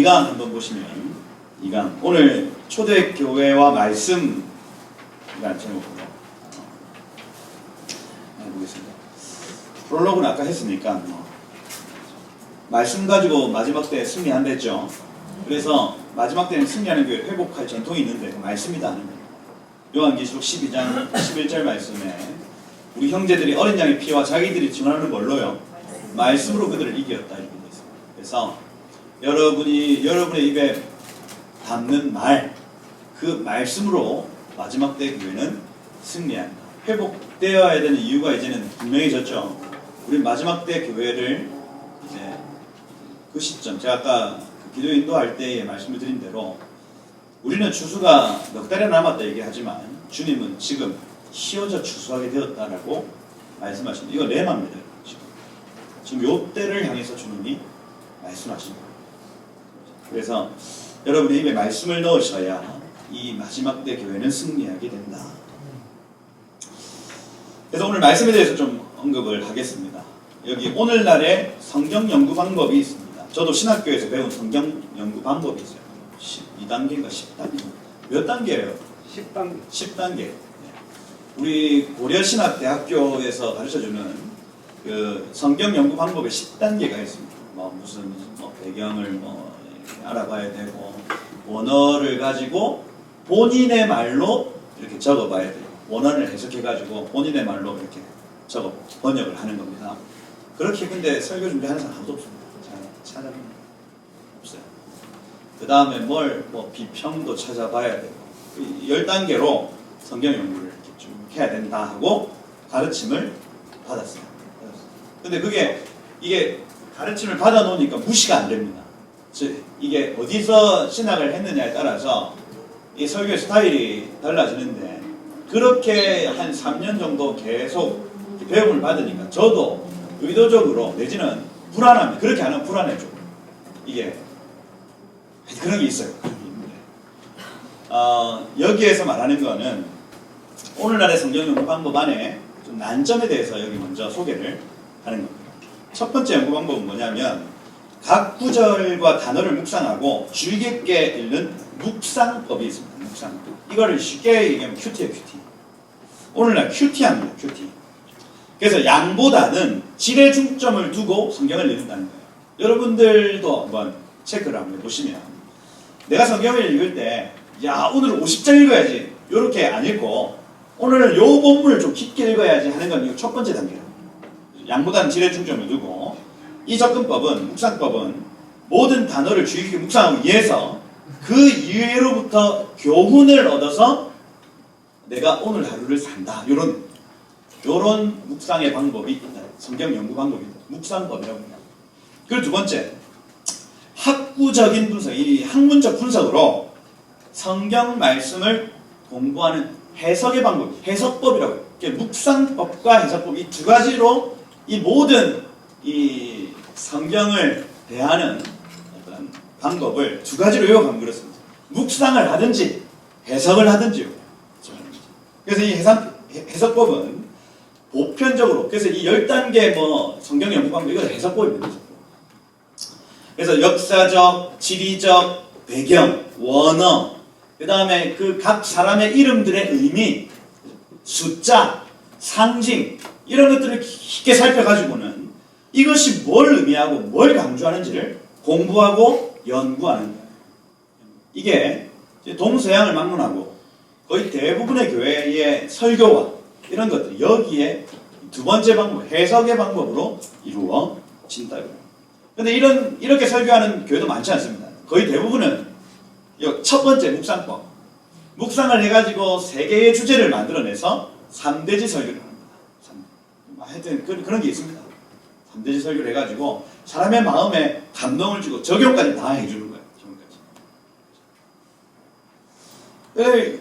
2강 한번 보시면 2강 오늘 초대교회와 말씀 제목으로 해보겠습니다. 프롤로그는 아까 했으니까 말씀 가지고 마지막 때 승리한다 했죠. 그래서 마지막 때는 승리하는 교회 회복할 전통이 있는데 그 말씀이다 하는 거예요. 요한계시록 12장 11절 말씀에 우리 형제들이 어린 양의 피와 자기들이 증언하는 뭘로요? 말씀으로 그들을 이겼다 이렇게 되어 있습니다. 그래서 여러분의 입에 담는 말, 그 말씀으로 마지막 때 교회는 승리한다. 회복되어야 되는 이유가 이제는 분명해졌죠. 우리 마지막 때 교회를 이제 그 시점, 제가 아까 기도 인도할 때에 말씀을 드린 대로 우리는 추수가 넉 달이나 남았다 얘기하지만 주님은 지금 휘어져 추수하게 되었다라고 말씀하십니다. 이거 레마입니다. 지금 요 때를 향해서 주님이 말씀하십니다. 그래서 여러분의 입에 말씀을 넣으셔야 이 마지막 때 교회는 승리하게 된다. 그래서 오늘 말씀에 대해서 좀 언급을 하겠습니다. 여기 오늘날의 성경 연구 방법이 있습니다. 저도 신학교에서 배운 성경 연구 방법이 있어요. 12단계인가 10단계? 몇 단계예요? 10단계. 10단계. 우리 고려신학대학교에서 가르쳐주는 그 성경 연구 방법의 10단계가 있습니다. 무슨 배경을 알아봐야 되고 원어를 가지고 본인의 말로 이렇게 적어봐야 돼요. 원어를 해석해가지고 본인의 말로 이렇게 번역을 하는 겁니다. 그렇게 근데 설교 준비하는 사람 아무도 없습니다. 잘 찾아보면 없어요. 그 다음에 비평도 찾아봐야 되고 10단계로 성경 연구를 이렇게 쭉 해야 된다 하고 가르침을 받았어요. 근데 이게 가르침을 받아놓으니까 무시가 안 됩니다. 이게 어디서 신학을 했느냐에 따라서 이 설교 스타일이 달라지는데 그렇게 한 3년 정도 계속 배움을 받으니까 저도 의도적으로 내지는 불안합니다. 그렇게 안 하면 불안해져. 이게 그런 게 있어요. 여기에서 말하는 거는 오늘날의 성경 연구 방법 안에 좀 난점에 대해서 여기 먼저 소개를 하는 겁니다. 첫 번째 연구 방법은 뭐냐면 각 구절과 단어를 묵상하고 주의 깊게 읽는 묵상법이 있습니다. 묵상. 이거를 쉽게 얘기하면 큐티예요, 큐티. 오늘날 큐티합니다, 큐티. 그래서 양보다는 질에 중점을 두고 성경을 읽는다는 거예요. 여러분들도 한번 체크를 한번 해보시면 내가 성경을 읽을 때 오늘 50장 읽어야지 이렇게 안 읽고 오늘 요 본문을 좀 깊게 읽어야지 하는 건 이거 첫 번째 단계예요. 양보다는 질에 중점을 두고 이 접근법은 묵상법은 모든 단어를 주의 깊게 묵상하기 위해서 그 이외로부터 교훈을 얻어서 내가 오늘 하루를 산다. 요런 묵상의 방법이 있다. 성경 연구 방법입니다. 묵상법이라고 합니다. 그리고 두 번째, 학구적인 분석, 이 학문적 분석으로 성경 말씀을 공부하는 해석의 방법, 해석법이라고 해요. 묵상법과 해석법 이 두 가지로 이 모든 이 성경을 대하는 어떤 방법을 두 가지로 요약하면 그렇습니다. 묵상을 하든지 해석을 하든지요. 그래서 이 해석법은 보편적으로 그래서 이 10단계 성경 연구 방법 이거 해석법입니다. 그래서 역사적, 지리적, 배경, 원어, 그 다음에 그 각 사람의 이름들의 의미, 숫자, 상징 이런 것들을 깊게 살펴가지고는 이것이 뭘 의미하고 뭘 강조하는지를 공부하고 연구하는 거예요. 이게 동서양을 막론하고 거의 대부분의 교회의 설교와 이런 것들이 여기에 두 번째 방법, 해석의 방법으로 이루어진다. 그런데 이렇게 설교하는 교회도 많지 않습니다. 거의 대부분은 첫 번째 묵상법, 묵상을 해가지고 세 개의 주제를 만들어내서 3대지 설교를 합니다. 하여튼 그런 게 있습니다. 3대지 설교를 해가지고 사람의 마음에 감동을 주고 적용까지 다 해주는 거예요.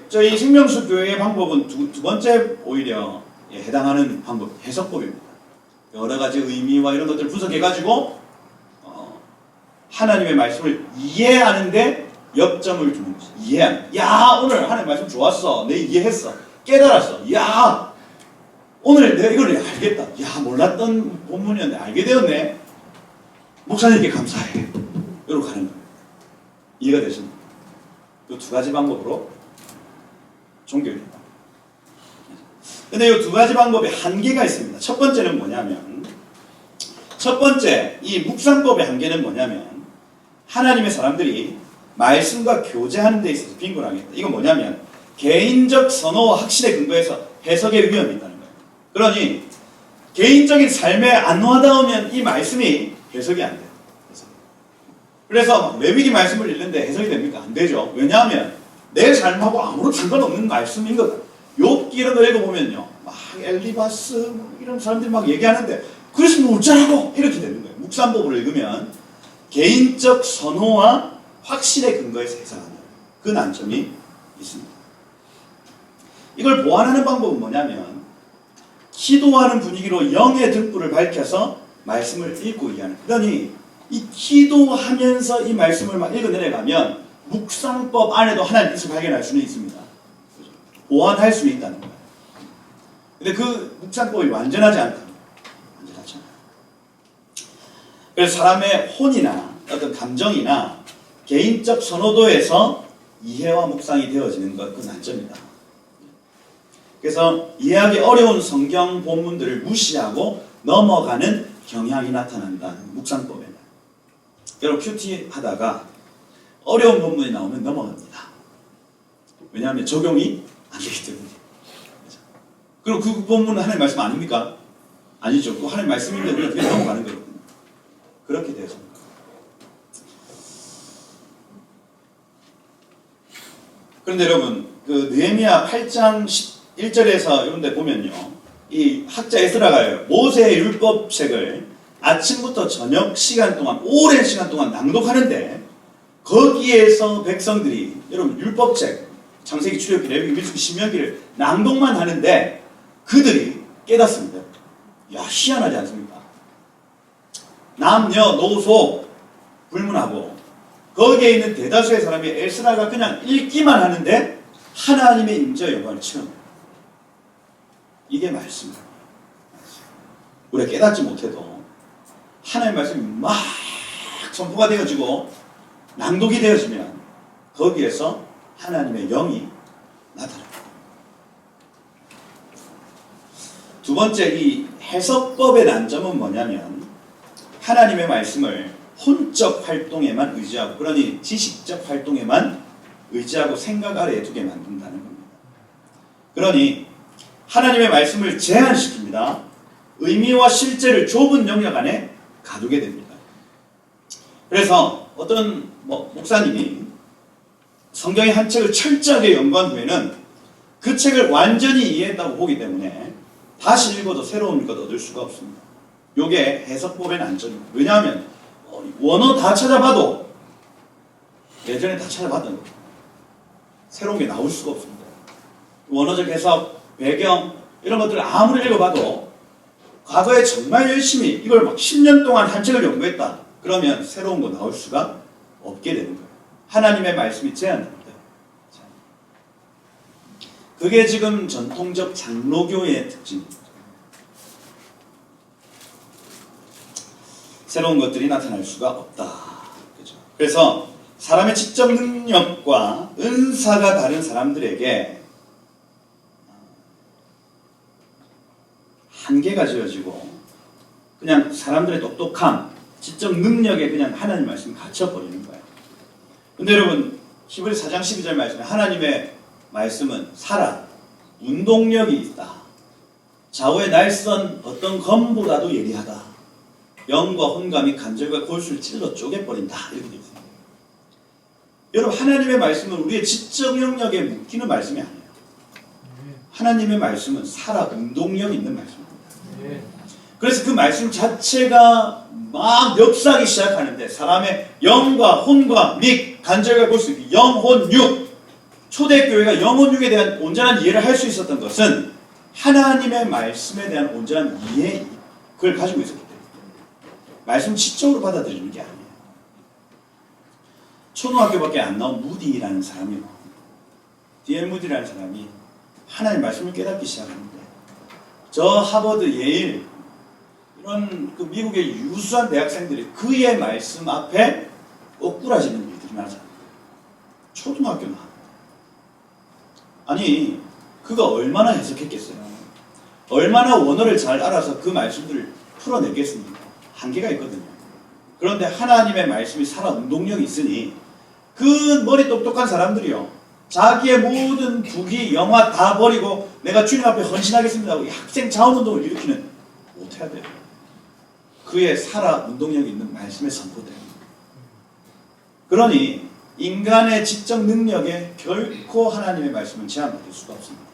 저희 생명수 교회의 방법은 두 번째 오히려 해당하는 방법, 해석법입니다. 여러 가지 의미와 이런 것들을 분석해가지고 하나님의 말씀을 이해하는데 역점을 두는 거죠. 이해하는. 오늘 하나님 말씀 좋았어. 내 이해했어. 깨달았어. 오늘 내가 이걸 알겠다. 몰랐던 본문이었는데 알게 되었네. 목사님께 감사해. 이렇게 하는 거예요. 이해가 되십니까? 이 두 가지 방법으로 종결된다. 근데 이 두 가지 방법에 한계가 있습니다. 첫 번째는 뭐냐면, 첫 번째 이 묵상법의 한계는 뭐냐면, 하나님의 사람들이 말씀과 교제하는 데 있어서 빈곤하겠다. 이건 뭐냐면 개인적 선호와 확신에 근거해서 해석의 위험이 있다는 거예요. 그러니 개인적인 삶에 안 와닿으면 이 말씀이 해석이 안 돼요. 그래서 레위기 말씀을 읽는데 해석이 됩니까? 안 되죠. 왜냐하면 내 삶하고 아무런 상관없는 말씀인 거다. 욥기 이런 거 읽어보면요, 막 엘리바스 뭐 이런 사람들이 막 얘기하는데 그래서 뭐 어쩌라고 이렇게 되는 거예요. 묵상법을 읽으면 개인적 선호와 확신에 근거해서 해석하는 그 난점이 있습니다. 이걸 보완하는 방법은 뭐냐면, 기도하는 분위기로 영의 등불을 밝혀서 말씀을 읽고 이해하는. 그러니 이 기도하면서 이 말씀을 막 읽어내려가면 묵상법 안에도 하나님의 뜻을 발견할 수는 있습니다. 보완할 수는 있다는 거예요. 근데 그 묵상법이 완전하지 않다. 완전하지 않아요. 그래서 사람의 혼이나 어떤 감정이나 개인적 선호도에서 이해와 묵상이 되어지는 것, 그 난점이다. 그래서 이해하기 어려운 성경 본문들을 무시하고 넘어가는 경향이 나타난다는 묵상법에는. 여러분 큐티 하다가 어려운 본문이 나오면 넘어갑니다. 왜냐하면 적용이 안 되기 때문에. 그리고 그 본문은 하나님의 말씀 아닙니까? 아니죠. 그 하나님의 말씀인데 우리가 어떻게 넘어가는 거거든요. 그렇게 되어서. 그런데 여러분, 그 느헤미야 8장 1절에서 이런 데 보면요, 이 학자 에스라가요, 모세의 율법책을 아침부터 저녁 시간 동안, 오랜 시간 동안 낭독하는데, 거기에서 백성들이, 여러분 율법책, 창세기, 출애굽기, 레위기, 민수기, 신명기를 낭독만 하는데 그들이 깨닫습니다. 야, 희한하지 않습니까? 남녀 노소 불문하고 거기에 있는 대다수의 사람이 에스라가 그냥 읽기만 하는데 하나님의 임재와 영광을 체험해요. 이게 말씀이에요. 우리가 깨닫지 못해도 하나님의 말씀이 막 선포가 되어지고 낭독이 되어지면 거기에서 하나님의 영이 나타납니다. 두 번째, 이 해석법의 난점은 뭐냐면, 하나님의 말씀을 혼적 활동에만 의지하고, 그러니 지식적 활동에만 의지하고 생각 아래에 두게 만든다는 겁니다. 그러니 하나님의 말씀을 제한시킵니다. 의미와 실제를 좁은 영역 안에 가두게 됩니다. 그래서 어떤 목사님이 성경의 한 책을 철저하게 연구한 후에는 그 책을 완전히 이해했다고 보기 때문에 다시 읽어도 새로운 것 얻을 수가 없습니다. 이게 해석법의 난점입니다. 왜냐하면 원어 다 찾아봐도 예전에 다 찾아봤던 거 새로운 게 나올 수가 없습니다. 원어적 해석, 배경 이런 것들을 아무리 읽어봐도 과거에 정말 열심히 이걸 막 10년 동안 한 책을 연구했다. 그러면 새로운 거 나올 수가 없게 되는 거예요. 하나님의 말씀이 제한됩니다. 그게 지금 전통적 장로교의 특징입니다. 새로운 것들이 나타날 수가 없다. 그렇죠? 그래서 사람의 지적 능력과 은사가 다른 사람들에게 한계가 지어지고 그냥 사람들의 똑똑함, 지적 능력에 그냥 하나님 말씀이 갇혀버리는 거예요. 근데 여러분 히브리 4장 12절 말씀에 하나님의 말씀은 살아, 운동력이 있다. 좌우의 날선 어떤 검보다도 예리하다. 영과 혼감이 간절과 골수를 찔러 쪼개버린다. 이렇게 되어 있습니다. 여러분 하나님의 말씀은 우리의 지적 영역에 묶이는 말씀이 아니에요. 하나님의 말씀은 살아, 운동력 있는 말씀입니다. 그래서 그 말씀 자체가 막 역사하기 시작하는데 사람의 영과 혼과 믹, 간절과 골수, 영혼, 육, 초대교회가 영혼, 육에 대한 온전한 이해를 할 수 있었던 것은 하나님의 말씀에 대한 온전한 이해, 그걸 가지고 있었기 때문에 말씀 지적으로 받아들이는 게 아니에요. 초등학교밖에 안 나온 무디라는 사람이 D.L. 무디라는 사람이 하나님의 말씀을 깨닫기 시작하는데 저 하버드, 예일 이런 그 미국의 유수한 대학생들이 그의 말씀 앞에 엇꾸라지는 일들이 많아요. 초등학교 나왔다. 아니 그가 얼마나 해석했겠어요? 얼마나 원어를 잘 알아서 그 말씀들을 풀어내겠습니까? 한계가 있거든요. 그런데 하나님의 말씀이 살아 운동력이 있으니 그 머리 똑똑한 사람들이요, 자기의 모든 부귀 영화 다 버리고 내가 주님 앞에 헌신하겠습니다 하고 학생 자원운동을 일으키는, 못해야 돼요. 그의 살아 운동력이 있는 말씀의 선포대로. 그러니 인간의 지적 능력에 결코 하나님의 말씀은 제한받을 수가 없습니다.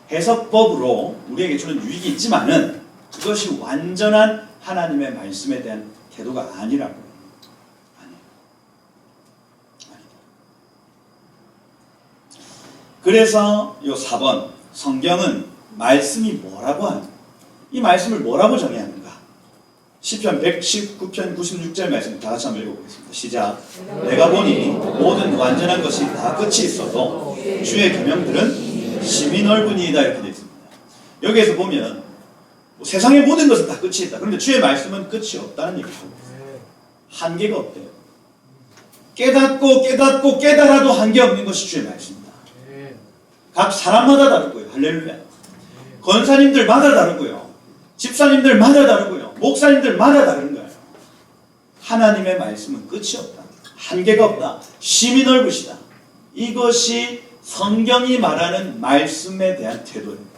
해석법으로 우리에게 주는 유익이 있지만은 그것이 완전한 하나님의 말씀에 대한 태도가 아니라고. 아니에요. 그래서 요 4번, 성경은 말씀이 뭐라고 하는가? 이 말씀을 뭐라고 정의하는가? 시편 119편 96절 말씀 다 같이 한번 읽어보겠습니다. 시작. 내가 보니 모든 완전한 것이 다 끝이 있어도 주의 계명들은 심히 넓으니이다, 이렇게 되어 있습니다. 여기에서 보면 세상의 모든 것은 다 끝이 있다. 그런데 주의 말씀은 끝이 없다는 얘기죠. 한계가 없대요. 깨닫고 깨달아도 한계 없는 것이 주의 말씀입니다. 각 사람마다 다르고요. 할렐루야. 권사님들마다 다르고요. 집사님들마다 다르고요. 목사님들마다 다른 거예요. 하나님의 말씀은 끝이 없다. 한계가 없다. 심히 넓으시다. 이것이 성경이 말하는 말씀에 대한 태도입니다.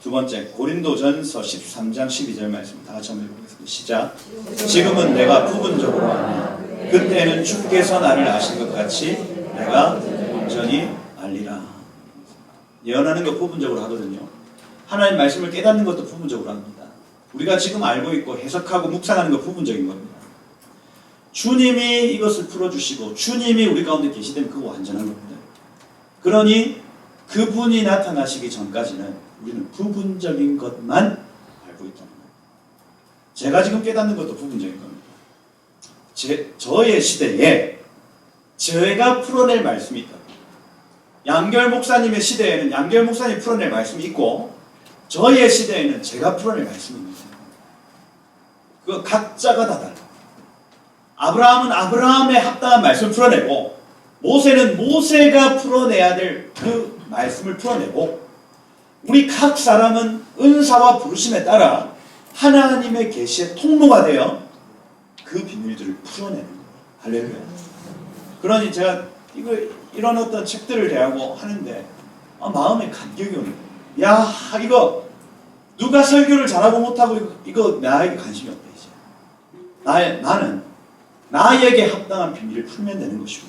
두 번째, 고린도전서 13장 12절 말씀 다 같이 한번 읽어보겠습니다. 시작. 지금은 내가 부분적으로 아냐. 그때는 주께서 나를 아신 것 같이 내가 온전히 알리라. 예언하는 것 부분적으로 하거든요. 하나님 말씀을 깨닫는 것도 부분적으로 합니다. 우리가 지금 알고 있고 해석하고 묵상하는 것 부분적인 겁니다. 주님이 이것을 풀어주시고 주님이 우리 가운데 계시되면 그거 완전한 겁니다. 그러니 그분이 나타나시기 전까지는 우리는 부분적인 것만 알고 있다는 거예요. 제가 지금 깨닫는 것도 부분적인 겁니다. 저의 시대에 제가 풀어낼 말씀이 있다. 양결 목사님의 시대에는 양결 목사님이 풀어낼 말씀이 있고 저의 시대에는 제가 풀어낼 말씀이 있는 거예요. 그거 각자가 다 달라요. 아브라함은 아브라함의 합당한 말씀을 풀어내고 모세는 모세가 풀어내야 될 그 말씀을 풀어내고 우리 각 사람은 은사와 부르심에 따라 하나님의 계시의 통로가 되어 그 비밀들을 풀어내는 거예요. 할렐루야. 그러니 제가 이런 어떤 책들을 대하고 하는데 마음에 감격이 오는 거예요. 야, 이거 누가 설교를 잘하고 못하고 이거 나에게 관심이 없다 이제. 나는 나에게 합당한 비밀을 풀면 되는 것이고,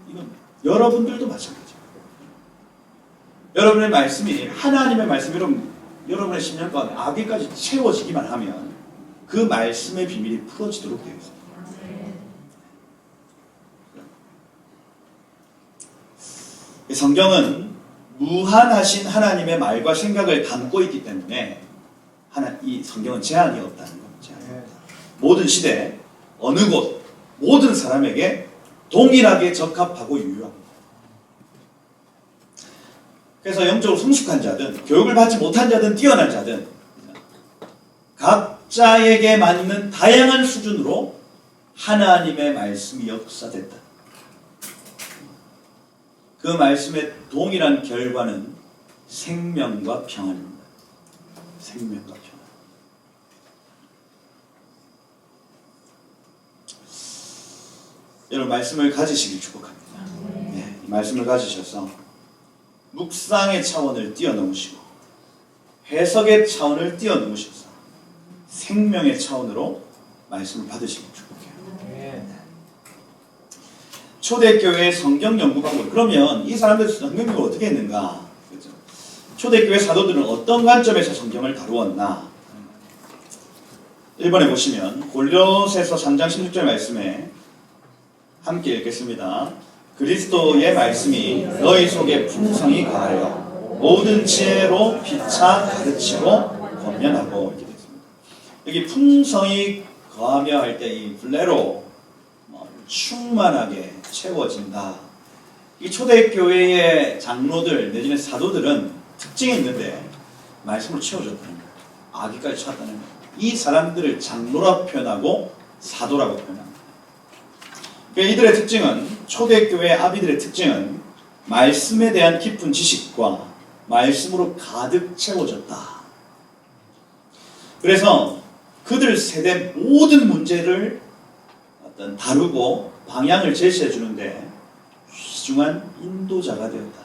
이건 여러분들도 마찬가지예요. 여러분의 말씀이 하나님의 말씀, 여러분의 10년 동안 아기까지 채워지기만 하면 그 말씀의 비밀이 풀어지도록 되어 있습니다. 성경은 무한하신 하나님의 말과 생각을 담고 있기 때문에 이 성경은 제한이 없다는 겁니다. 모든 시대, 어느 곳, 모든 사람에게 동일하게 적합하고 유효합니다. 그래서 영적으로 성숙한 자든 교육을 받지 못한 자든 뛰어난 자든 각자에게 맞는 다양한 수준으로 하나님의 말씀이 역사됐다. 그 말씀의 동일한 결과는 생명과 평안입니다. 생명과 평안. 여러분 말씀을 가지시길 축복합니다. 네, 이 말씀을 가지셔서 묵상의 차원을 뛰어넘으시고 해석의 차원을 뛰어넘으셔서 생명의 차원으로 말씀을 받으시길 축복해요. 초대교회 성경 연구 방법. 그러면 이 사람들 성경 연구를 어떻게 했는가? 그렇죠? 초대교회 사도들은 어떤 관점에서 성경을 다루었나? 1번에 보시면 골로새서 3장 16절 말씀에 함께 읽겠습니다. 그리스도의 말씀이 너희 속에 풍성히 가하여 모든 지혜로 피차 가르치고 권면하고 이렇게 되었습니다. 여기 풍성히 거하며 할 때 이 블레로 충만하게 채워진다. 이 초대교회의 장로들 내지는 사도들은 특징이 있는데 말씀으로 채워졌다는 거예요. 아기까지 찼다는 거예요. 이 사람들을 장로라고 표현하고 사도라고 표현합니다. 이들의 특징은, 초대교회 아비들의 특징은 말씀에 대한 깊은 지식과 말씀으로 가득 채워졌다. 그래서 그들 세대 모든 문제를 어떤 다루고 방향을 제시해 주는데 귀중한 인도자가 되었다.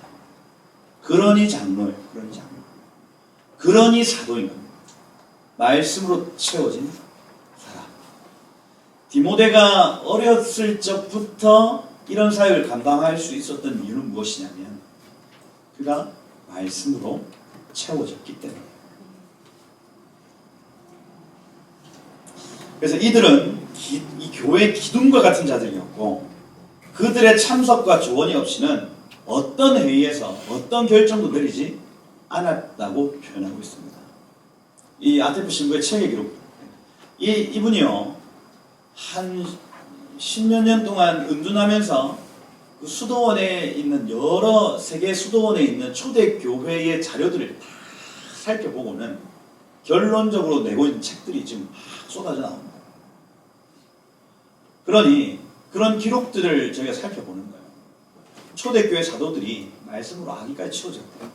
그러니 장로예요. 그러니 사도인 겁니다. 말씀으로 채워진 사람. 디모데가 어렸을 적부터 이런 사역을 감당할 수 있었던 이유는 무엇이냐면 그가 말씀으로 채워졌기 때문에. 그래서 이들은 이 교회의 기둥과 같은 자들이었고 그들의 참석과 조언이 없이는 어떤 회의에서 어떤 결정도 내리지 않았다고 표현하고 있습니다. 이 아테프 신부의 책의 기록, 이분이요 한 10몇 년 동안 은둔하면서 그 수도원에 있는 여러 세계 수도원에 있는 초대 교회의 자료들을 다 살펴보고는 결론적으로 내고 있는 책들이 지금 막 쏟아져 나옵니다. 그러니 그런 기록들을 저희가 살펴보는 거예요. 초대교회 사도들이 말씀으로 아기까지 치워졌다.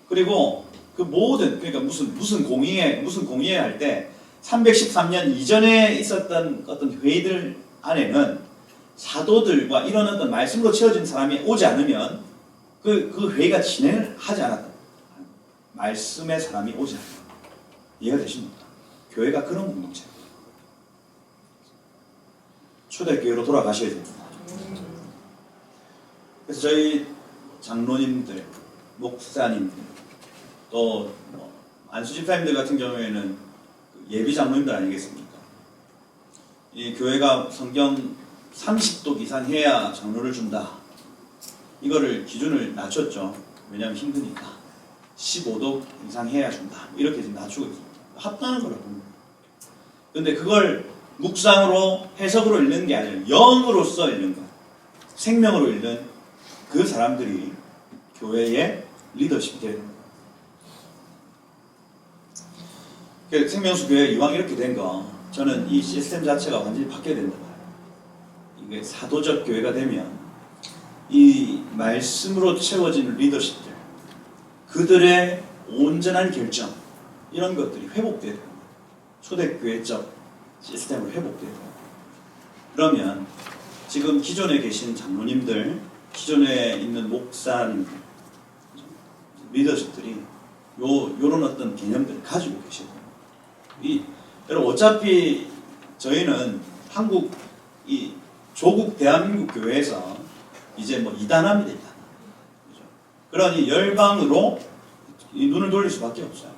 그리고 그 모든, 그러니까 무슨 공의회 할 때 313년 이전에 있었던 어떤 회의들 안에는 사도들과 이런 어떤 말씀으로 채워진 사람이 오지 않으면 그 회의가 진행을 하지 않았다. 말씀의 사람이 오지 않았다. 이해가 되십니까? 교회가 그런 공동체예요. 초대교회로 돌아가셔야 됩니다. 그래서 저희 장로님들, 목사님들, 또 안수집사님들 같은 경우에는 예비 장로님들 아니겠습니까? 이 교회가 성경 30독 이상 해야 장로를 준다. 이거를 기준을 낮췄죠. 왜냐하면 힘드니까. 15독 이상 해야 준다. 이렇게 지금 낮추고 있습니다. 합당한 거라고 봅니다. 근데 그걸 묵상으로 해석으로 읽는 게 아니라 영으로서 읽는 것, 생명으로 읽는 그 사람들이 교회의 리더십이 되는 거예요. 생명수 교회 이왕 이렇게 된 거, 저는 이 시스템 자체가 완전히 바뀌어야 된다. 이게 사도적 교회가 되면 이 말씀으로 채워진 리더십들, 그들의 온전한 결정, 이런 것들이 회복돼야 됩니다. 초대교회적 시스템으로 회복돼야 돼요. 그러면 지금 기존에 계신 장로님들, 기존에 있는 목사님들, 리더십들이 요런 어떤 개념들을 가지고 계셔야 돼요. 여러분 어차피 저희는 한국 이 조국 대한민국 교회에서 이제 뭐 이단합니다. 그렇죠? 그러니 열방으로 이 눈을 돌릴 수밖에 없어요.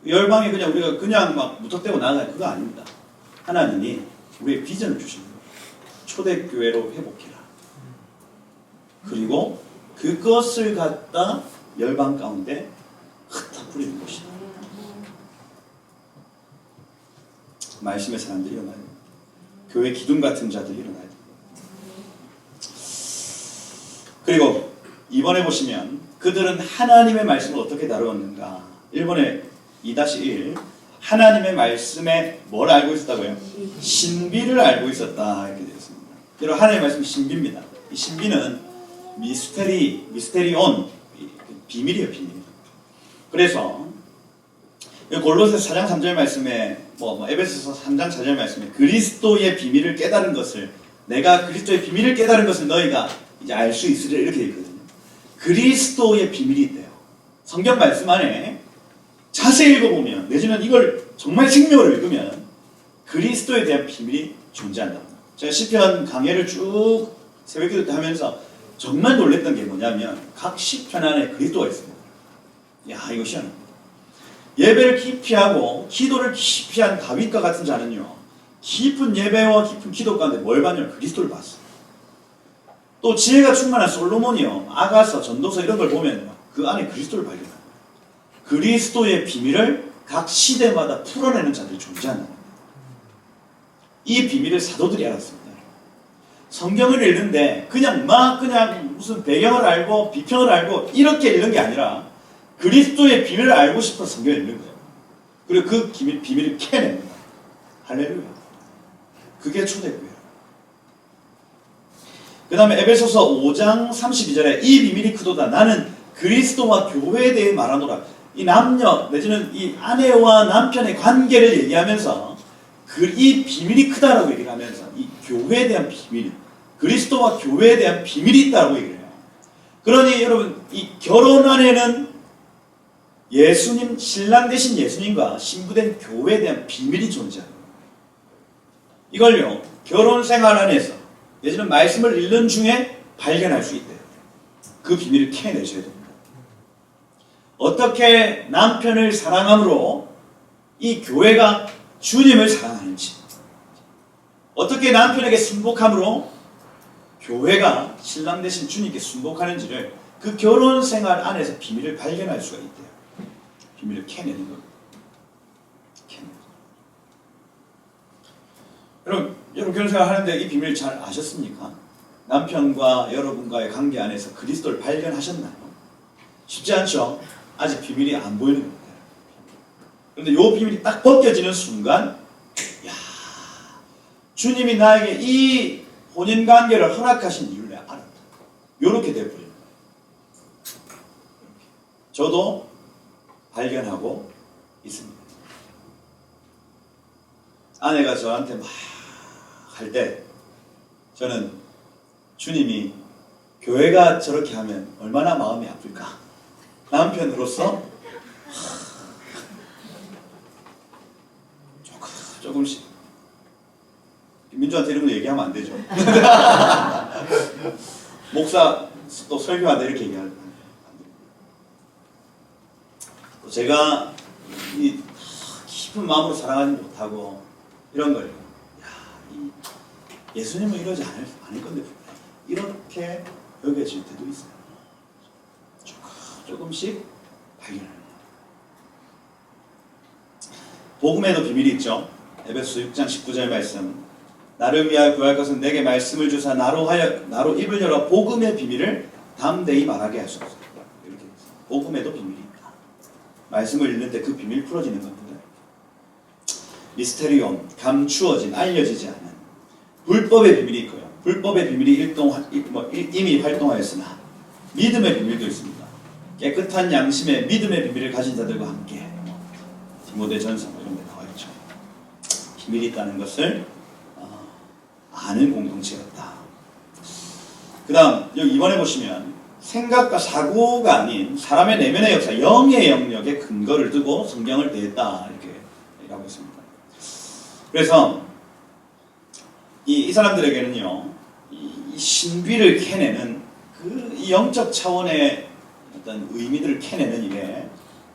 열방에 그냥 우리가 그냥 막 무턱대고 나가요. 그거 아닙니다. 하나님이 우리의 비전을 주신 거예요. 초대교회로 회복해라. 그리고 그것을 갖다 열방 가운데 흩어뿌리는 것이다. 말씀의 사람들이 일어나야 됩니다. 교회 기둥 같은 자들이 일어나야 됩니다. 그리고 이번에 보시면 그들은 하나님의 말씀을 어떻게 다루었는가. 1번에 2-1 하나님의 말씀에 뭘 알고 있었다고요? 신비를 알고 있었다 이렇게 되어 있습니다. 여러분 하나님의 말씀이 신비입니다. 이 신비는 미스테리온 비밀이에요. 비밀. 그래서 골로새서 4장 3절 말씀에 에베소서 3장 4절 말씀에 그리스도의 비밀을 깨달은 것을 내가 그리스도의 비밀을 깨달은 것을 너희가 이제 알 수 있으리라 이렇게 되어 있거든요. 그리스도의 비밀이 있대요. 성경 말씀 안에 자세히 읽어보면 내지는 이걸 정말 생명으로 읽으면 그리스도에 대한 비밀이 존재한다. 제가 시편 강해를 쭉 새벽기도 때 하면서 정말 놀랬던 게 뭐냐면 각 시편 안에 그리스도가 있습니다. 야 이거 희한합니다. 예배를 깊이 하고 기도를 깊이 한 다윗과 같은 자는요 깊은 예배와 깊은 기도 가운데 뭘 봤냐면 그리스도를 봤어요. 또 지혜가 충만한 솔로몬이요 아가서 전도서 이런 걸 보면 그 안에 그리스도를 발견해요. 그리스도의 비밀을 각 시대마다 풀어내는 자들이 존재한다. 이 비밀을 사도들이 알았습니다. 성경을 읽는데 그냥 무슨 배경을 알고 비평을 알고 이렇게 읽는 게 아니라 그리스도의 비밀을 알고 싶어서 성경을 읽는 거예요. 그리고 그 비밀을 캐냅니다. 할렐루야. 그게 초대교회예요. 그 다음에 에베소서 5장 32절에 이 비밀이 크도다. 나는 그리스도와 교회에 대해 말하노라. 이 남녀 내지는 이 아내와 남편의 관계를 얘기하면서 이 비밀이 크다라고 얘기를 하면서 이 교회에 대한 비밀, 그리스도와 교회에 대한 비밀이 있다고 얘기를 해요. 그러니 여러분 이 결혼 안에는 예수님, 신랑 되신 예수님과 신부된 교회에 대한 비밀이 존재합니다. 이걸요 결혼 생활 안에서 내지는 말씀을 읽는 중에 발견할 수 있대요. 그 비밀을 캐내셔야 됩니다. 어떻게 남편을 사랑함으로 이 교회가 주님을 사랑하는지, 어떻게 남편에게 순복함으로 교회가 신랑 대신 주님께 순복하는지를 그 결혼 생활 안에서 비밀을 발견할 수가 있대요. 비밀을 캐내는 겁니다. 여러분 결혼 생활 하는데 이 비밀 잘 아셨습니까? 남편과 여러분과의 관계 안에서 그리스도를 발견하셨나요? 쉽지 않죠? 아직 비밀이 안 보이는 겁니다. 그런데 이 비밀이 딱 벗겨지는 순간, 야, 주님이 나에게 이 혼인 관계를 허락하신 이유를 내가 알았다. 이렇게 되어버리는 거예요. 저도 발견하고 있습니다. 아내가 저한테 막 할 때 저는 주님이 교회가 저렇게 하면 얼마나 마음이 아플까? 남편으로서 조금씩 민주한테 이런 거 얘기하면 안 되죠. 목사 또 설교한다 이렇게 얘기하면 안 돼요. 제가 이 깊은 마음으로 사랑하지 못하고 이런 걸 예수님은 이러지 않을 건데 이렇게 여겨질 때도 있어요. 조금씩 발견합니다. 복음에도 비밀이 있죠. 에베소 6장 19절 말씀. 나를 위하여 구할 것은 내게 말씀을 주사 나로 입을 열어 복음의 비밀을 담대히 말하게 하소서. 이렇게 복음에도 비밀이 있다. 말씀을 읽는데 그 비밀 풀어지는 겁니다. 미스테리온, 감추어진, 알려지지 않은 불법의 비밀이 있고요. 불법의 비밀이 이미 활동하였으나 믿음의 비밀도 있습니다. 깨끗한 양심의 믿음의 비밀을 가진 자들과 함께 디모데전서 이런 데 나와 있죠. 비밀이 있다는 것을 아는 공동체였다. 그 다음 여기 이번에 보시면 생각과 사고가 아닌 사람의 내면의 역사, 영의 영역에 근거를 두고 성경을 대했다 이렇게 얘기하고 있습니다. 그래서 이 사람들에게는요, 이 신비를 캐내는 이 영적 차원의 어떤 의미들을 캐내는 일에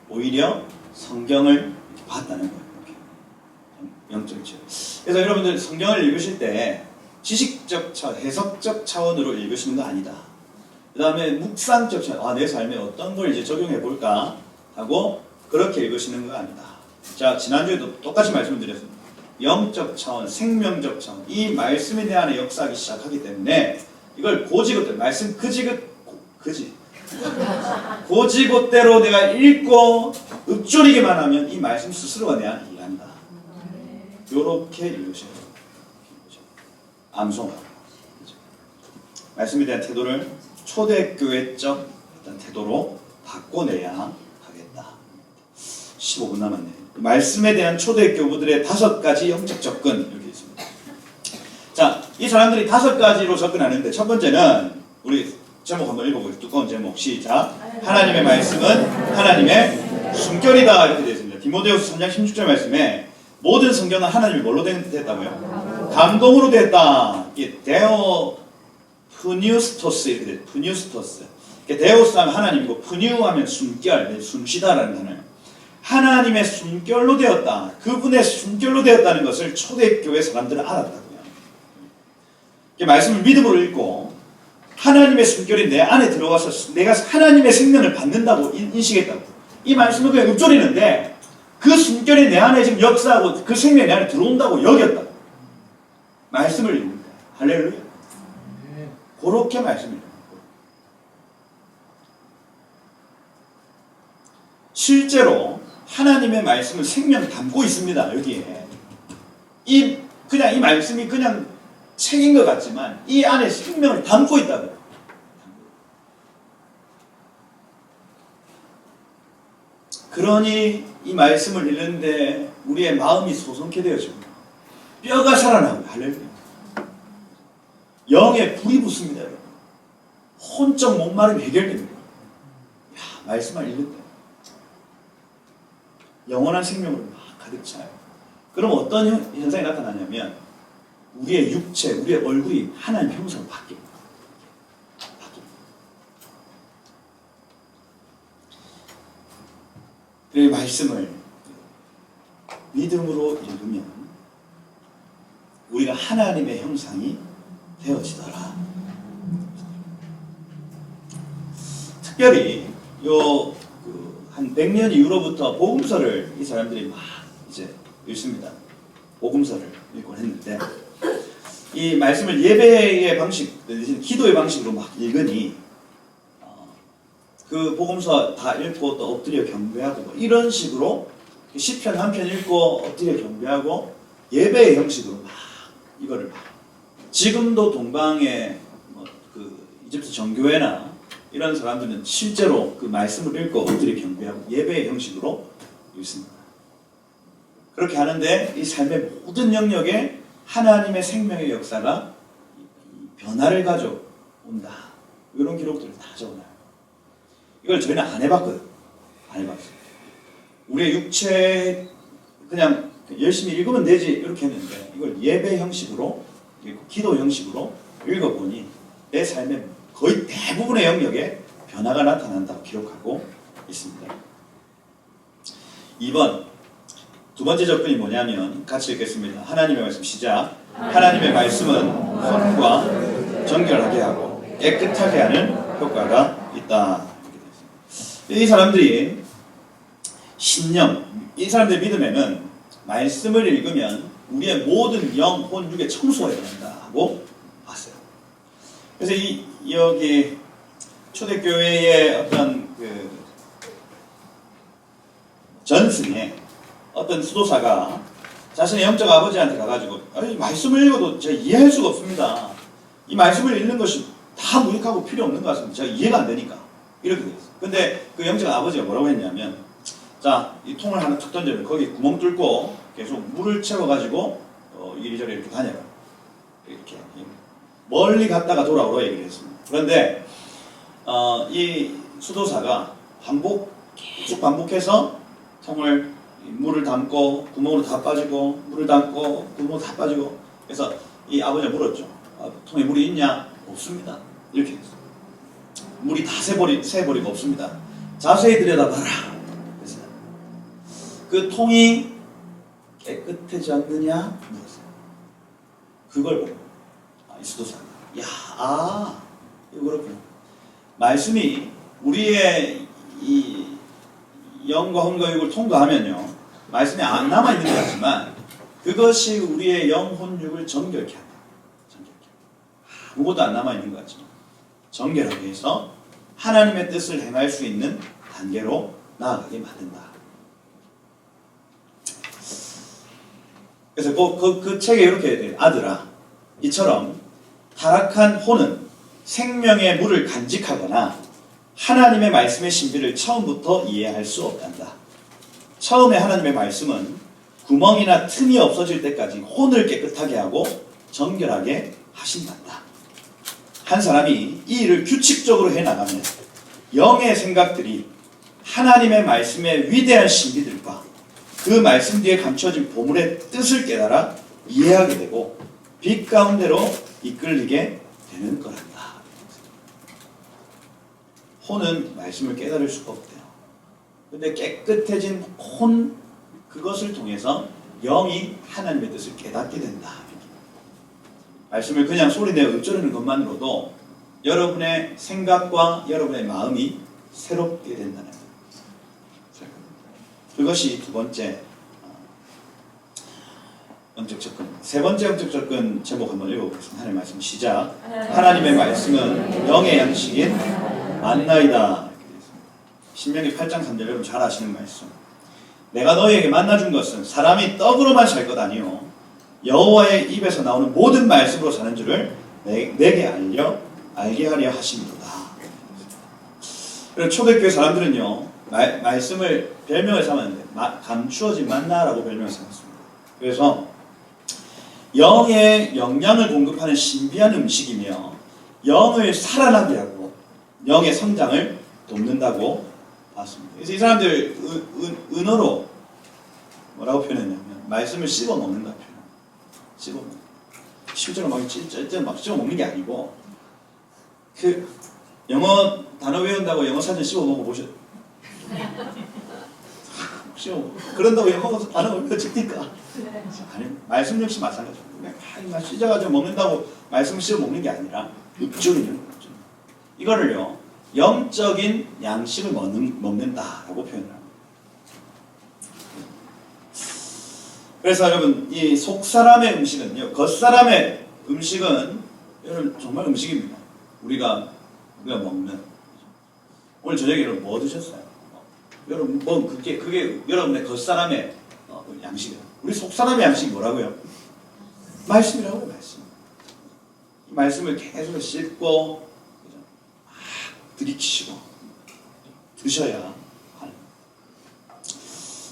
오히려 성경을 봤다는 거예요. 영적이죠. 그래서 여러분들 성경을 읽으실 때 지식적 차원, 해석적 차원으로 읽으시는 거 아니다. 그 다음에 묵상적 차원, 내 삶에 어떤 걸 이제 적용해 볼까 하고 그렇게 읽으시는 거 아니다. 자, 지난주에도 똑같이 말씀을 드렸습니다. 영적 차원, 생명적 차원, 이 말씀에 대한 역사하기 시작하기 때문에 이걸 고지것대로, 말씀 고지것대로 내가 읽고 읊조리기만 하면 이 말씀 스스로가 내 안에 일한다. 요렇게 읽으셔야 돼요. 암송하고 말씀에 대한 태도를 초대교회적 어떤 태도로 바꿔내야 하겠다. 15분 남았네요. 말씀에 대한 초대교부들의 5가지 영적 접근 이렇게 있습니다. 자, 이 사람들이 5가지로 접근하는데 첫 번째는 우리 제목 한번 읽어보겠습니다. 두꺼운 제목 시작. 하나님의 말씀은 하나님의 숨결이다 이렇게 되어 있습니다. 디모데후서 3장 16절 말씀에 모든 성경은 하나님이 뭘로 됐다고요? 감동으로 됐다. 이게 데오 푸뉴스토스 이렇게 돼요. 푸뉴스토스. 데오스 하면 하나님이고 푸뉴 하면 숨결, 숨쉬다라는 단어예요. 하나님의 숨결로 되었다. 그분의 숨결로 되었다는 것을 초대교회 사람들은 알았다고요. 말씀을 믿음으로 읽고 하나님의 숨결이 내 안에 들어가서 내가 하나님의 생명을 받는다고 인식했다고. 이 말씀을 그냥 읊조리는데 그 숨결이 내 안에 지금 역사하고 그 생명이 내 안에 들어온다고 여겼다고. 말씀을 읽는 거예요. 할렐루야. 그렇게 말씀을 읽는 거예요. 실제로 하나님의 말씀을 생명 담고 있습니다. 여기에. 그냥 이 말씀이 그냥 책인 것 같지만 이 안에 생명을 담고 있다고요. 그러니 이 말씀을 읽는데 우리의 마음이 소성케 되어집니다. 뼈가 살아나고요. 할렐루야. 영에 불이 붙습니다. 여러분. 혼적 목마름이 해결됩니다. 야, 말씀을 읽을 때 영원한 생명으로 막 가득 차요. 그럼 어떤 현상이 나타나냐면 우리의 육체, 우리의 얼굴이 하나님 형상으로 바뀝니다. 이 말씀을 믿음으로 읽으면 우리가 하나님의 형상이 되어지더라. 특별히 한 100년 이후로부터 복음서를 이 사람들이 막 이제 읽습니다. 복음서를 읽곤 했는데 이 말씀을 예배의 방식, 기도의 방식으로 막 읽으니 그 복음서 다 읽고 또 엎드려 경배하고 뭐 이런 식으로 시편 한 편 읽고 엎드려 경배하고 예배의 형식으로 막 이거를 막 지금도 동방의 그 이집트 정교회나 이런 사람들은 실제로 그 말씀을 읽고 엎드려 경배하고 예배의 형식으로 읽습니다. 그렇게 하는데 이 삶의 모든 영역에 하나님의 생명의 역사가 변화를 가져온다. 이런 기록들을 다 적어놔요. 이걸 저희는 안 해봤거든. 안 해봤어요. 우리의 육체 그냥 열심히 읽으면 되지 이렇게 했는데 이걸 예배 형식으로 기도 형식으로 읽어보니 내 삶의 거의 대부분의 영역에 변화가 나타난다고 기록하고 있습니다. 2번 두 번째 접근이 뭐냐면 같이 읽겠습니다. 하나님의 말씀 시작. 하나님의 말씀은 혼과 정결하게 하고 깨끗하게 하는 효과가 있다. 이 사람들이 신령, 이 사람들의 믿음에는 말씀을 읽으면 우리의 모든 영, 혼, 육의 청소가 일어난다고 봤어요. 그래서 여기 초대교회의 어떤 그 전승에 어떤 수도사가 자신의 영적 아버지한테 가가지고 말씀을 읽어도 제가 이해할 수가 없습니다. 이 말씀을 읽는 것이 다 무익하고 필요 없는 것 같습니다. 제가 이해가 안 되니까. 이렇게 됐어요. 근데 그 영적 아버지가 뭐라고 했냐면 자, 이 통을 하나 툭 던져면 거기 구멍 뚫고 계속 물을 채워가지고 이리저리 이렇게 다녀라. 이렇게 멀리 갔다가 돌아오라 얘기를 했습니다. 그런데 이 수도사가 계속 반복해서 통을 물을 담고 구멍으로 다 빠지고 물을 담고 구멍으로 다 빠지고 그래서 이 아버지가 물었죠. 통에 물이 있냐? 없습니다. 이렇게 했어요. 물이 다 새버리고 없습니다. 자세히 들여다봐라. 그래서 그 통이 깨끗해지 않느냐? 물었어요. 그걸 보고 이 수도사가 이거 그렇구나. 말씀이 우리의 이 영과 혼과 육을 통과하면요 말씀이 안 남아있는 것 같지만 그것이 우리의 영, 혼, 육을 정결케 한다. 아무것도 안 남아있는 것 같지만 정결하게 해서 하나님의 뜻을 행할 수 있는 단계로 나아가게 만든다. 그래서 그 책에 이렇게 돼요. 아들아, 이처럼 타락한 혼은 생명의 물을 간직하거나 하나님의 말씀의 신비를 처음부터 이해할 수 없단다. 처음에 하나님의 말씀은 구멍이나 틈이 없어질 때까지 혼을 깨끗하게 하고 정결하게 하신단다. 한 사람이 이 일을 규칙적으로 해나가면 영의 생각들이 하나님의 말씀의 위대한 신비들과 그 말씀 뒤에 감춰진 보물의 뜻을 깨달아 이해하게 되고 빛 가운데로 이끌리게 되는 거란다. 혼은 말씀을 깨달을 수가 없대요. 근데 깨끗해진 혼, 그것을 통해서 영이 하나님의 뜻을 깨닫게 된다. 말씀을 그냥 소리내어 읊조리는 것만으로도 여러분의 생각과 여러분의 마음이 새롭게 된다는 것. 그것이 두 번째 영적 접근. 세 번째 영적 접근 제목 한번 읽어보겠습니다. 하나님의 말씀 시작. 하나님의 말씀은 영의 양식인 만나이다. 신명기 8장 3절 여러분 잘 아시는 말씀. 내가 너희에게 만나준 것은 사람이 떡으로만 살 것 아니요 여호와의 입에서 나오는 모든 말씀으로 사는 줄을 내게 알게 하려 하심이로다. 그리고 초대교회 사람들은요, 말씀을 별명을 삼았는데 감추어진 만나라고 별명을 삼았습니다. 그래서 영의 영양을 공급하는 신비한 음식이며 영을 살아나게 하고 영의 성장을 돕는다고 봤습니다. 그래서 이 사람들 은어로 뭐라고 표현했냐면 말씀을 씹어 먹는다 표현. 씹어 먹는. 실제로 막 씹어 먹는 게 아니고 그 영어 단어 외운다고 영어 사전 씹어 먹어 보셨? 그런다고 영어 단어 외워집니까? 아니, 말씀 역시 마찬가지입니다. 그냥 찢어가지고 먹는다고 말씀 씹어 먹는 게 아니라 육적인 거죠. 이거를요, 영적인 양식을 먹는다라고 표현을 합니다. 그래서 여러분, 이 속사람의 음식은요, 겉사람의 음식은 여러분 정말 음식입니다. 우리가 먹는. 오늘 저녁에 여러분 뭐 드셨어요? 여러분 뭐 그게 여러분의 겉사람의 양식이에요. 우리 속사람의 양식이 뭐라고요? 말씀이라고요, 말씀. 이 말씀을 계속 씹고 막 들이키시고 드셔야 하는.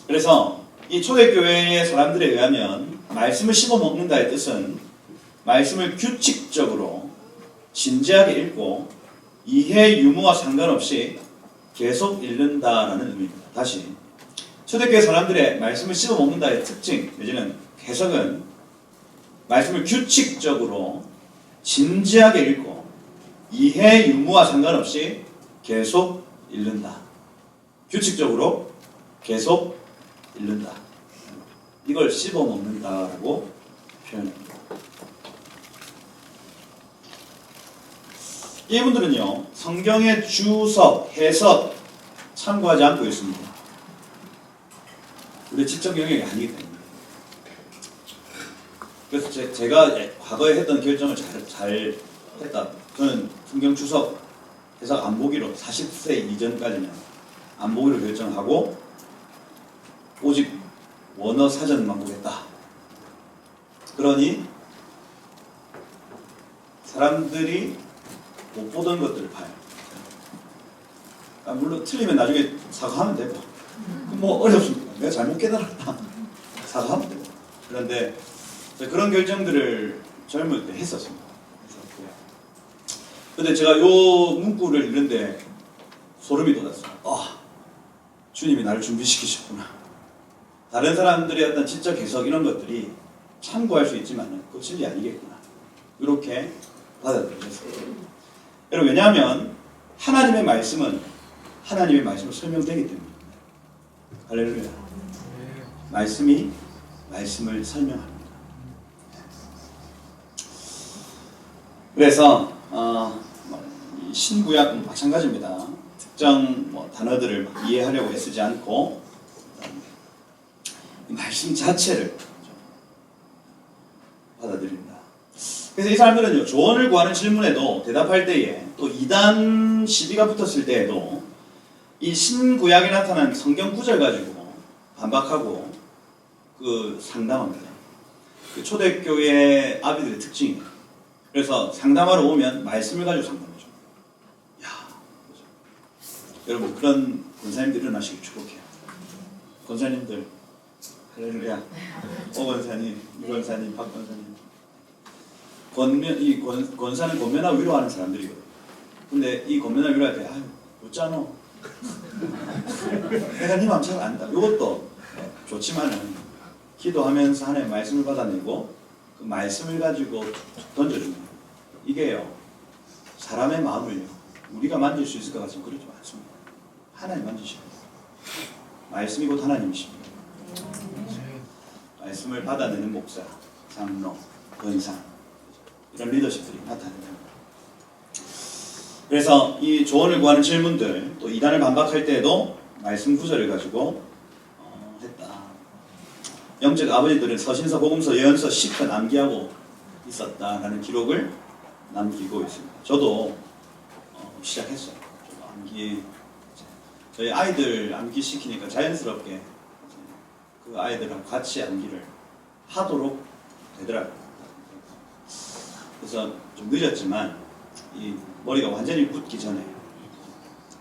그래서 이 초대교회의 사람들에 의하면 말씀을 씹어 먹는다의 뜻은 말씀을 규칙적으로 진지하게 읽고 이해 유무와 상관없이 계속 읽는다라는 의미입니다. 다시 초대교회 사람들의 말씀을 씹어 먹는다의 특징 내지는 해석은 말씀을 규칙적으로 진지하게 읽고 이해 유무와 상관없이 계속 읽는다. 규칙적으로 계속 읽는다. 이걸 씹어 먹는다라고 표현합니다. 이분들은요, 성경의 주석, 해석 참고하지 않고 있습니다. 우리 지적 영역이 아니기 때문에. 그래서 제가 과거에 했던 결정을 잘 했다. 저는 성경 주석, 해석 안 보기로 40세 이전까지는 안 보기로 결정하고 오직 원어 사전만 보겠다. 그러니 사람들이 못 보던 것들을 봐요. 물론 틀리면 나중에 사과하면 되고, 뭐 어렵습니다. 내가 잘못 깨달았다. 사과하면 되고. 그런데 그런 결정들을 젊을 때 했었습니다. 근데 제가 요 문구를 읽는데 소름이 돋았어요. 주님이 나를 준비시키셨구나. 다른 사람들의 어떤 지적 해석 이런 것들이 참고할 수 있지만 그 진리 아니겠구나. 이렇게 받아들였어요. 여러분, 왜냐하면 하나님의 말씀은 하나님의 말씀으로 설명되기 때문입니다. 할렐루야. 말씀이 말씀을 설명합니다. 그래서 신구약 마찬가지입니다. 특정 단어들을 이해하려고 애쓰지 않고 말씀 자체를 받아들인다. 그래서 이 사람들은요, 조언을 구하는 질문에도 대답할 때에 또 이단 시비가 붙었을 때에도 이 신구약에 나타난 성경 구절 가지고 반박하고 상담합니다. 초대교회 아비들의 특징이에요. 그래서 상담하러 오면 말씀을 가지고 상담해줘. 여러분, 그런 권사님들 일어나시길 축복해요. 권사님들, 할렐루야. 오 권사님, 이 권사님, 박 권사님. 이 권사는 권면하고 위로하는 사람들이거든요. 근데 이 권면하고 위로할 때, 못잖아. 내가 네 마음 잘 안다. 이것도 좋지만은 기도하면서 하나님의 말씀을 받아내고 그 말씀을 가지고 던져주는 거예요. 이게요, 사람의 마음을요, 우리가 만질 수 있을 것 같지만 그렇지 않습니다. 하나님 만지셔야 돼요. 말씀이 곧 하나님이십니다. 말씀을 받아내는 목사, 장로, 권사, 이런 리더십들이 나타납니다. 그래서 이 조언을 구하는 질문들, 또 이단을 반박할 때에도 말씀 구절을 가지고 했다. 영적 아버지들은 서신서, 복음서, 예언서, 시편 암기하고 있었다라는 기록을 남기고 있습니다. 저도 시작했어요. 저도 암기. 저희 아이들 암기 시키니까 자연스럽게 그 아이들하고 같이 암기를 하도록 되더라고요. 그래서 좀 늦었지만 이 머리가 완전히 굳기 전에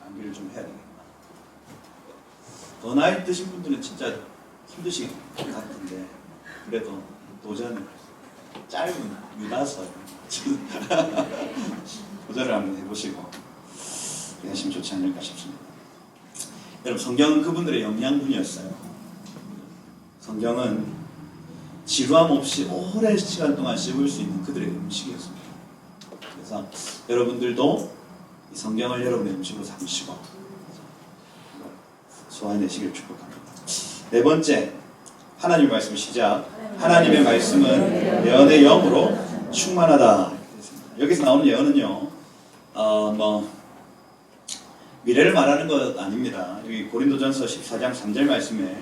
암기를 좀 해야 되겠다. 더 나이 드신 분들은 진짜 힘드실 것 같은데 그래도 도전을 짧은 유다서 도전을 한번 해보시고 하시면 좋지 않을까 싶습니다. 여러분, 성경은 그분들의 영양분이었어요. 성경은 지루함 없이 오랜 시간 동안 씹을 수 있는 그들의 음식이었습니다. 그래서 여러분들도 이 성경을 여러분의 음식으로 삼으시고 소화해내시길 축복합니다. 네 번째, 하나님의 말씀 시작. 하나님의 말씀은 예언의 영으로 충만하다. 여기서 나오는 예언은요, 미래를 말하는 것 아닙니다. 여기 고린도전서 14장 3절 말씀에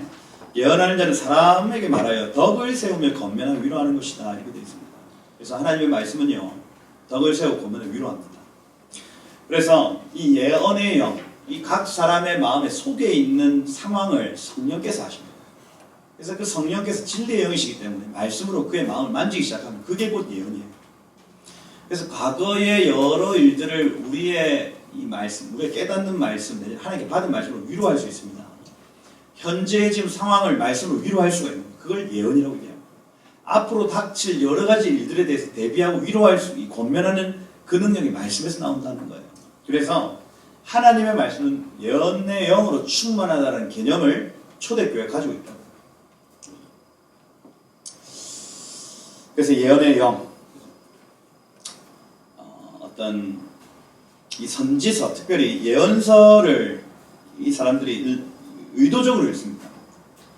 예언하는 자는 사람에게 말하여 덕을 세우며 권면하고 위로하는 것이다, 이렇게 되어 있습니다. 그래서 하나님의 말씀은요, 덕을 세우고 권면하고 위로합니다. 그래서 이 예언의 영, 이 각 사람의 마음에 속에 있는 상황을 성령께서 하십니다. 그래서 그 성령께서 진리의 영이시기 때문에 말씀으로 그의 마음을 만지기 시작하면 그게 곧 예언이에요. 그래서 과거의 여러 일들을 우리의 이 말씀, 우리가 깨닫는 말씀, 하나님께 받은 말씀으로 위로할 수 있습니다. 현재의 지금 상황을 말씀으로 위로할 수가 있는 거예요. 그걸 예언이라고 얘기해요. 앞으로 닥칠 여러 가지 일들에 대해서 대비하고 위로할 수, 권면하는 그 능력이 말씀에서 나온다는 거예요. 그래서 하나님의 말씀은 예언의 영으로 충만하다는 개념을 초대교회가 가지고 있다고. 그래서 예언의 영, 어떤 이 선지서, 특별히 예언서를 이 사람들이 의도적으로 읽습니다.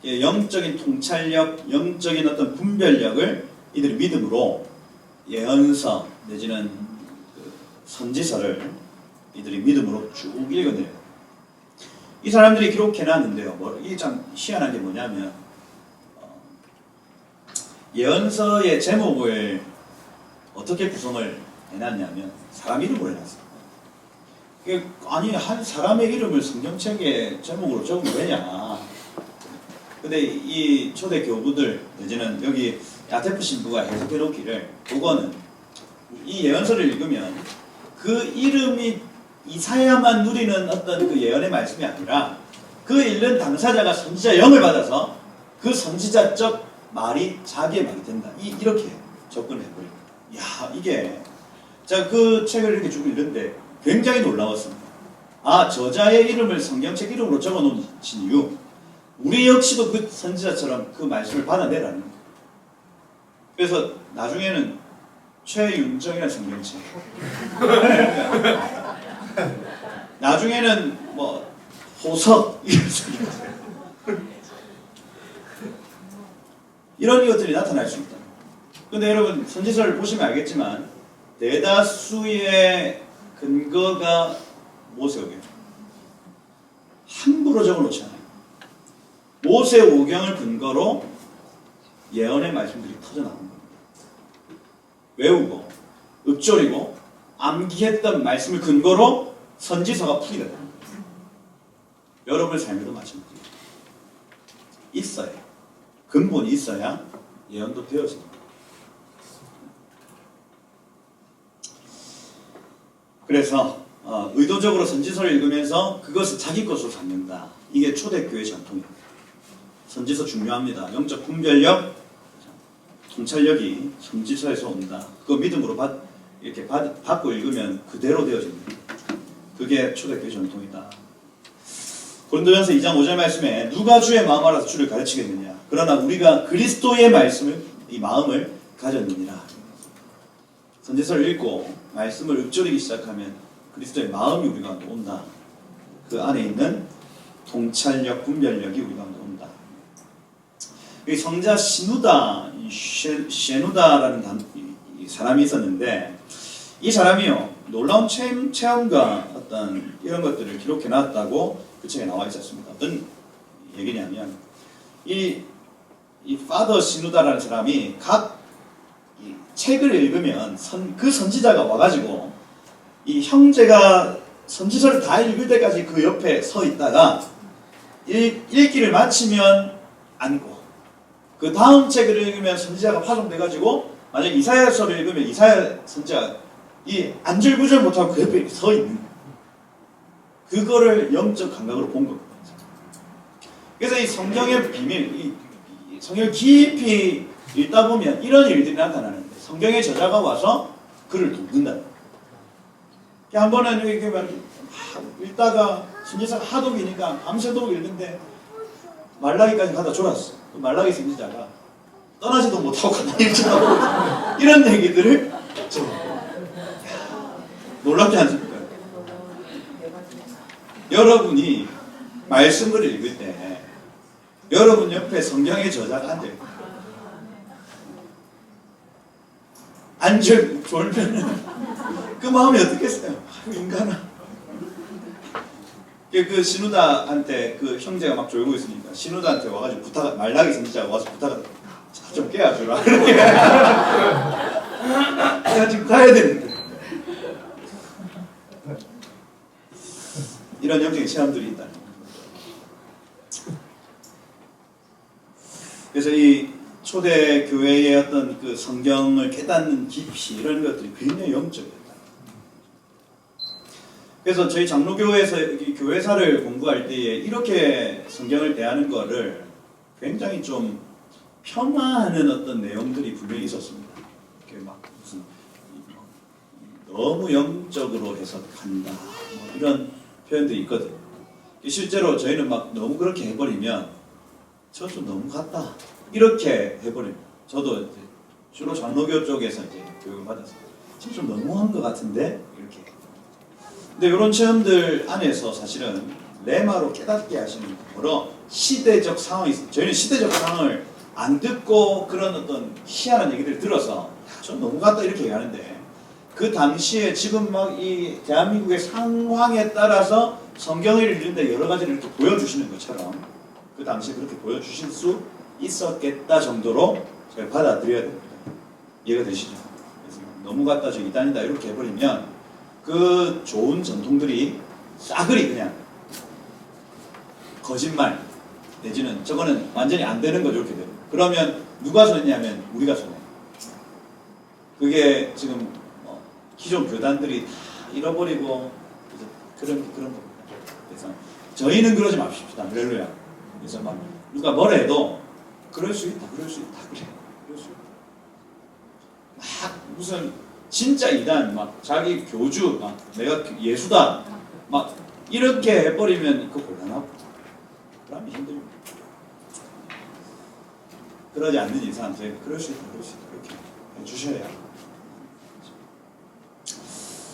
영적인 통찰력, 영적인 어떤 분별력을 이들이 믿음으로 예언서 내지는 그 선지서를 이들이 믿음으로 쭉 읽어내요. 이 사람들이 기록해놨는데요. 이게 참 희한한 게 뭐냐면 예언서의 제목을 어떻게 구성을 해놨냐면 사람 이름으로 해놨어요. 아니, 한 사람의 이름을 성경책에 제목으로 적으면 왜냐. 근데 이 초대 교부들 내지는 여기 야테프 신부가 해석해 놓기를, 그거는 이 예언서를 읽으면 그 이름이 이사야만 누리는 어떤 그 예언의 말씀이 아니라 그 읽는 당사자가 선지자 영을 받아서 그 선지자적 말이 자기의 말이 된다. 이렇게 접근을 해버립니다. 야, 이게 제가 그 책을 이렇게 쭉 읽는데 굉장히 놀라웠습니다. 아, 저자의 이름을 성경책 이름으로 적어 놓으신 이유, 우리 역시도 그 선지자처럼 그 말씀을 받아내라는 거예요. 그래서 나중에는 최윤정이라는 성경책, 나중에는 뭐 호석 이런 성경책, 이런 것들이 나타날 수 있다. 근데 여러분, 선지서를 보시면 알겠지만 대다수의 근거가 모세오경, 함부로 적어놓지 않아요. 모세오경을 근거로 예언의 말씀들이 터져나오는 겁니다. 외우고 읊조리고 암기했던 말씀을 근거로 선지서가 풀이가 됩니다. 여러분의 삶에도 마찬가지예요. 있어야, 근본이 있어야 예언도 되어집니다. 그래서 의도적으로 선지서를 읽으면서 그것을 자기 것으로 삼는다. 이게 초대교회 전통이에요. 선지서 중요합니다. 영적 분별력, 통찰력이 선지서에서 온다. 그거 믿음으로 이렇게 받고 읽으면 그대로 되어집니다. 그게 초대교회 전통이다. 고린도전서 2장 5절 말씀에 누가 주의 마음 알아서 주를 가르치겠느냐. 그러나 우리가 그리스도의 말씀을, 이 마음을 가졌느니라. 선지서를 읽고 말씀을 읊조리기 시작하면 그리스도의 마음이 우리 가운데 온다. 그 안에 있는 통찰력, 분별력이 우리 가운데 온다. 여기 성자 시누다, 셰누다라는 이 사람이 있었는데, 이 사람이요, 놀라운 체험과 어떤 이런 것들을 기록해 놨다고 그 책에 나와 있었습니다. 어떤 얘기냐면, 이 파더 시누다라는 사람이 각 책을 읽으면 그 선지자가 와가지고 이 형제가 선지서를 다 읽을 때까지 그 옆에 서 있다가 읽기를 마치면 앉고, 그 다음 책을 읽으면 선지자가 파송돼가지고 만약 이사야서를 읽으면 이사야 선지자가 이 안절부절 못하고 그 옆에 서 있는 거예요. 그거를 영적 감각으로 본 겁니다. 그래서 이 성경의 비밀, 이 성경을 깊이 읽다 보면 이런 일들이 나타나는데 성경의 저자가 와서 글을 돕는다. 한 번은 이렇게 막 읽다가 선지자가 하도 기니까 밤새도록 읽는데 말라기까지 가다 졸았어. 말라기 선지자가 떠나지도 못하고 가만히 쳐다보고 이런 얘기들을 좀 놀랍지 않습니까? 여러분이 말씀을 읽을 때 여러분 옆에 성경의 저자가 앉아있고 졸면 그 마음이 어떻겠어요? 인간아. 그 신우다한테 그 형제가 막 졸고 있으니까 신우다한테 와가지고 말라기 선지자가 와서 부탁하다. 좀 깨워주라. 내가 지금 가야 되는데. 이런 영적인 체험들이 있다. 그래서 이 초대 교회의 어떤 그 성경을 깨닫는 깊이 이런 것들이 굉장히 영적이었다. 그래서 저희 장로교회에서 교회사를 공부할 때에 이렇게 성경을 대하는 거를 굉장히 좀 폄하하는 어떤 내용들이 분명히 있었습니다. 이렇게 막 무슨 너무 영적으로 해석한다 뭐 이런 표현들이 있거든요. 실제로 저희는 막 너무 그렇게 해버리면 저 좀 너무 같다 이렇게 해버립니다. 저도 이제 주로 장로교 쪽에서 이제 교육을 받아서 저 좀 너무한 것 같은데 이렇게. 근데 이런 체험들 안에서 사실은 레마로 깨닫게 하시는 여러 시대적 상황이 있어요. 저희는 시대적 상황을 안 듣고 그런 어떤 희한한 얘기들을 들어서 좀 너무 같다 이렇게 얘기하는데 그 당시에 지금 막 이 대한민국의 상황에 따라서 성경을 읽는데 여러 가지를 이렇게 보여주시는 것처럼 그 당시에 그렇게 보여주실 수 있었겠다 정도로 저희가 받아들여야 됩니다. 이해가 되시죠? 그래서 너무 같다 저 이단이다 이렇게 해버리면 그 좋은 전통들이 싸그리 그냥 거짓말 내지는 저거는 완전히 안 되는 거죠. 이렇게 돼요. 그러면 누가 손해냐면 우리가 손해. 그게 지금 기존 교단들이 다 잃어버리고 그런 겁니다. 그래서 저희는 그러지 맙시다. 할렐루야. 그래서 막 누가 뭐라 해도 그럴 수 있다. 그럴 수 있다. 그래. 그럴 수 있다. 막 무슨 진짜 이단 막 자기 교주 막 내가 예수다 막 이렇게 해버리면 그거 곤란하고 그러면 힘들고 그러지 않는 이상 저희가 그럴 수 있다. 그럴 수 있다. 이렇게 해주셔야.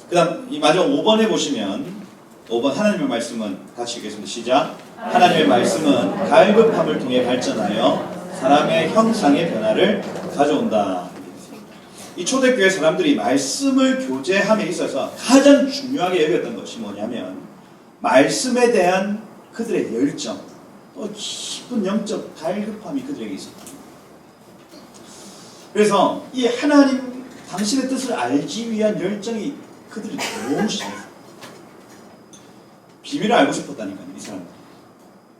그 다음 이 마지막 5번에 보시면 5번 하나님의 말씀은 같이 읽겠습니다. 시작. 하나님의 말씀은 갈급함을 통해 발전하여 사람의 형상의 변화를 가져온다. 이 초대교회 사람들이 말씀을 교제함에 있어서 가장 중요하게 여겼던 것이 뭐냐면 말씀에 대한 그들의 열정 또 깊은 영적 갈급함이 그들에게 있었다. 그래서 이 하나님 당신의 뜻을 알기 위한 열정이 그들이 너무 심했어요. 비밀을 알고 싶었다니까요. 이 사람들.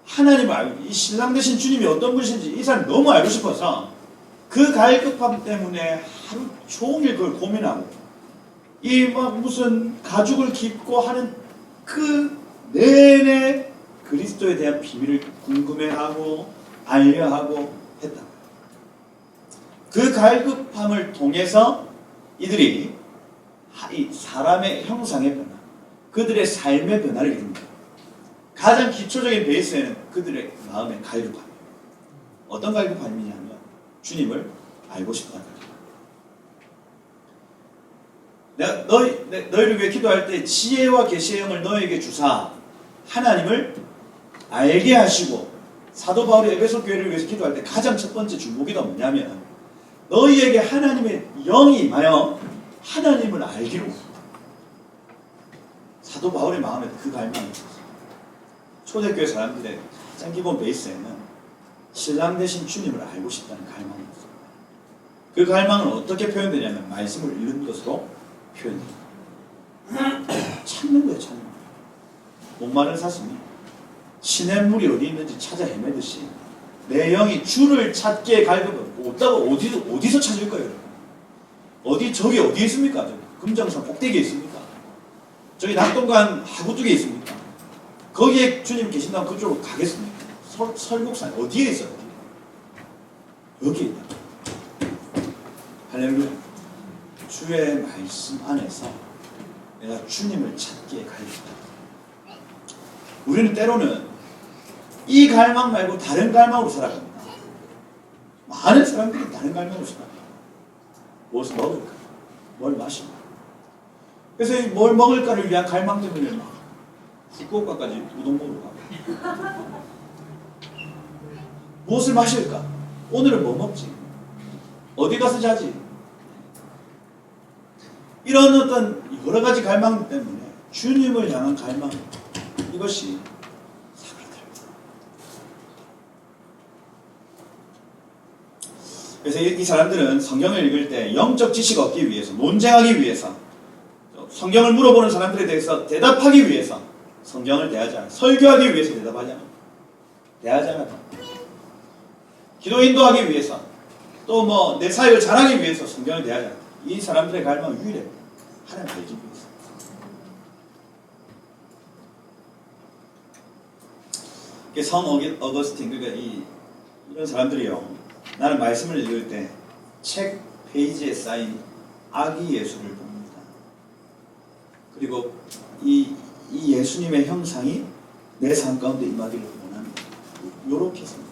하나님을 알고 이 신랑 되신 주님이 어떤 분이신지 이 사람이 너무 알고 싶어서 그 갈급함 때문에 하루 종일 그걸 고민하고 이 막 무슨 가죽을 깁고 하는 그 내내 그리스도에 대한 비밀을 궁금해하고 알려하고 했다. 그 갈급함을 통해서 이들이 이 사람의 형상의 변화, 그들의 삶의 변화를 이룹니다. 가장 기초적인 베이스에는 그들의 마음의 갈급함이에요. 어떤 갈급함이냐면 주님을 알고 싶다는 거예요. 내가 너희를 위해 기도할 때 지혜와 계시의 영을 너에게 주사 하나님을 알게 하시고 사도 바울이 에베소 교회를 위해서 기도할 때 가장 첫 번째 중보기도가 뭐냐면 너희에게 하나님의 영이 임하여 하나님을 알기로. 사도 바울의 마음에 그 갈망이 있었어요. 초대교회 사람들의 가장 기본 베이스에는 신랑 되신 주님을 알고 싶다는 갈망이 있어요. 그 갈망은 어떻게 표현되냐면 말씀을 읽는 것으로 표현됩니다. 찾는 거예요. 찾는 거예요. 목마른 사슴이 시냇물이 어디 있는지 찾아 헤매듯이 내 영이 주를 찾기에 갈급은 어디서 찾을 거예요? 저기 어디에 있습니까? 저기 금정산 꼭대기에 있습니까? 저기 낙동강 하구 쪽에 있습니까? 거기에 주님 계신다면 그쪽으로 가겠습니까? 설국산 어디에 있어요? 여기에 있다. 할렐루야. 주의 말씀 안에서 내가 주님을 찾기에 갈급하다. 우리는 때로는 이 갈망 말고 다른 갈망으로 살아갑니다. 많은 사람들이 다른 갈망으로 살아갑니다. 무엇을 먹을까? 뭘 마실까? 그래서 이 뭘 먹을까를 위한 갈망 때문에 막 후쿠오카까지 우동 먹으러 가고 무엇을 마실까? 오늘은 뭐 먹지? 어디 가서 자지? 이런 어떤 여러 가지 갈망 때문에 주님을 향한 갈망, 이것이 사그라들어요. 그래서 이 사람들은 성경을 읽을 때 영적 지식 얻기 위해서, 논쟁하기 위해서, 성경을 물어보는 사람들에 대해서 대답하기 위해서 성경을 대하지 않아. 설교하기 위해서 대답하지 않아. 대하지 않아. 기도 인도하기 위해서, 또 뭐 내 사역을 잘하기 위해서 성경을 대하지 않아. 이 사람들의 갈망은 유일해. 하나님 알기 위해서. 성 어거스틴, 그러니까 이런 사람들이요, 나는 말씀을 읽을 때 책 페이지에 쌓인 아기 예수를 봅니다. 그리고 이 예수님의 형상이 내 삶 가운데 임하기를 원합니다. 요렇게 삽니다.